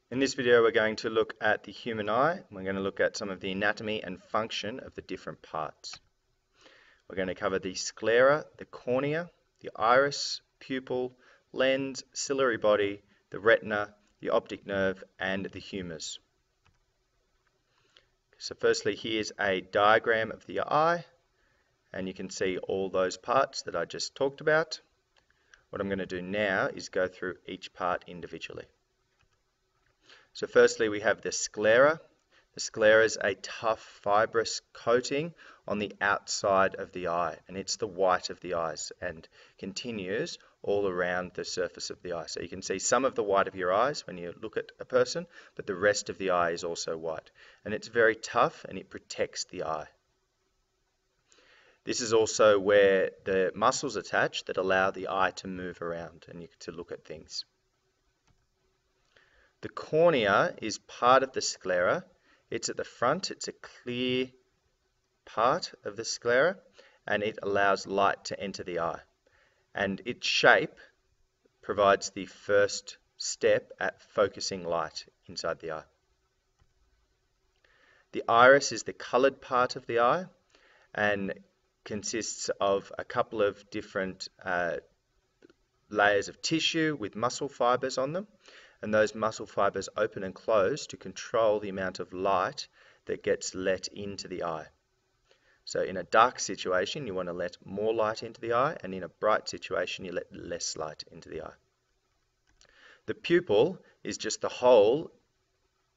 In this video, we're going to look at the human eye. We're going to look at some of the anatomy and function of the different parts. We're going to cover the sclera, the cornea, the iris, pupil, lens, ciliary body, the retina, the optic nerve, and the humerus. So firstly, here's a diagram of the eye, and you can see all those parts that I just talked about. What I'm going to do now is go through each part individually. So firstly, we have the sclera. The sclera is a tough fibrous coating on the outside of the eye, and it's the white of the eyes and continues all around the surface of the eye. So you can see some of the white of your eyes when you look at a person, but the rest of the eye is also white. And it's very tough and it protects the eye. This is also where the muscles attach that allow the eye to move around and to look at things. The cornea is part of the sclera. It's at the front, it's a clear part of the sclera, and it allows light to enter the eye. And its shape provides the first step at focusing light inside the eye. The iris is the colored part of the eye and consists of a couple of different layers of tissue with muscle fibers on them. And those muscle fibers open and close to control the amount of light that gets let into the eye. So in a dark situation, you want to let more light into the eye, and in a bright situation, you let less light into the eye. The pupil is just the hole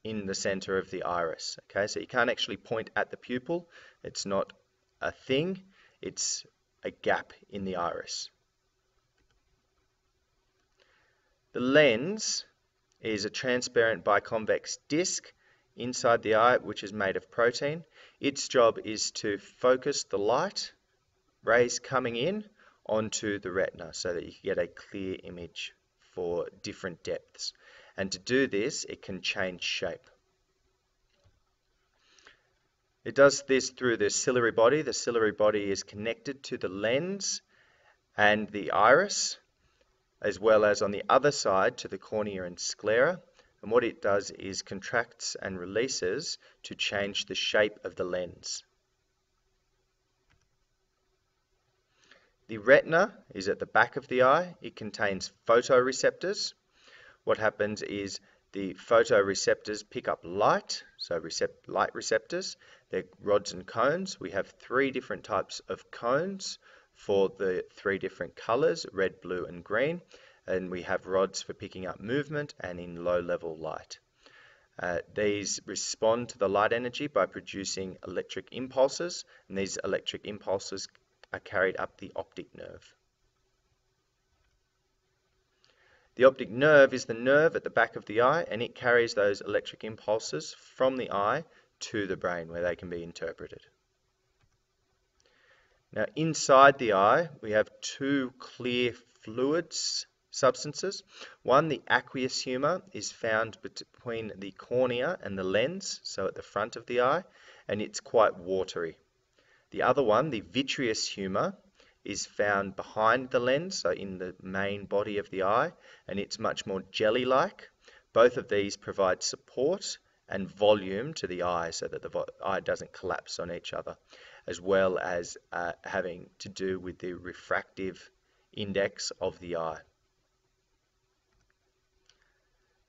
in the center of the iris. Okay, so you can't actually point at the pupil. It's not a thing, it's a gap in the iris. The lens is a transparent biconvex disc inside the eye which is made of protein. Its job is to focus the light rays coming in onto the retina so that you can get a clear image for different depths. And to do this, it can change shape. It does this through the ciliary body. The ciliary body is connected to the lens and the iris, as well as on the other side to the cornea and sclera. And what it does is contracts and releases to change the shape of the lens. The retina is at the back of the eye. It contains photoreceptors. What happens is the photoreceptors pick up light, so light receptors. They're rods and cones. We have 3 different types of cones for the 3 different colors, red, blue, and green. And we have rods for picking up movement and in low-level light. These respond to the light energy by producing electric impulses, and these electric impulses are carried up the optic nerve. The optic nerve is the nerve at the back of the eye, and it carries those electric impulses from the eye to the brain where they can be interpreted. Now inside the eye we have 2 clear fluids substances. One, the aqueous humor, is found between the cornea and the lens, so at the front of the eye, and it's quite watery. The other one, the vitreous humor, is found behind the lens, so in the main body of the eye, and it's much more jelly-like. Both of these provide support and volume to the eye so that the eye doesn't collapse on each other, as well as having to do with the refractive index of the eye.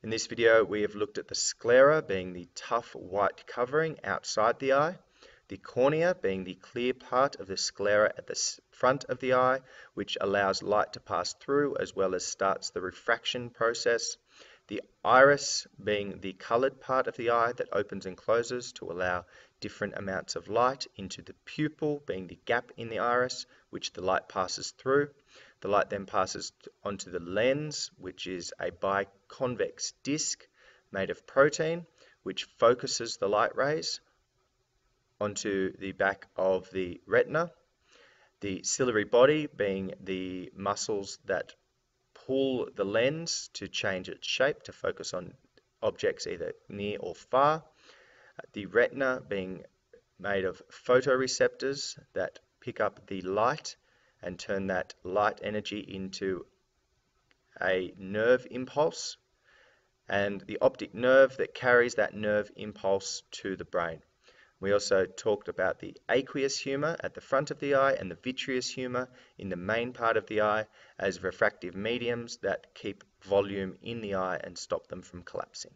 In this video, we have looked at the sclera being the tough white covering outside the eye, the cornea being the clear part of the sclera at the front of the eye, which allows light to pass through as well as starts the refraction process, the iris being the colored part of the eye that opens and closes to allow different amounts of light into the pupil being the gap in the iris, which the light passes through. The light then passes onto the lens, which is a biconvex disc made of protein, which focuses the light rays onto the back of the retina. The ciliary body being the muscles that pull the lens to change its shape to focus on objects either near or far. The retina being made of photoreceptors that pick up the light and turn that light energy into a nerve impulse, and the optic nerve that carries that nerve impulse to the brain. We also talked about the aqueous humor at the front of the eye and the vitreous humor in the main part of the eye as refractive mediums that keep volume in the eye and stop them from collapsing.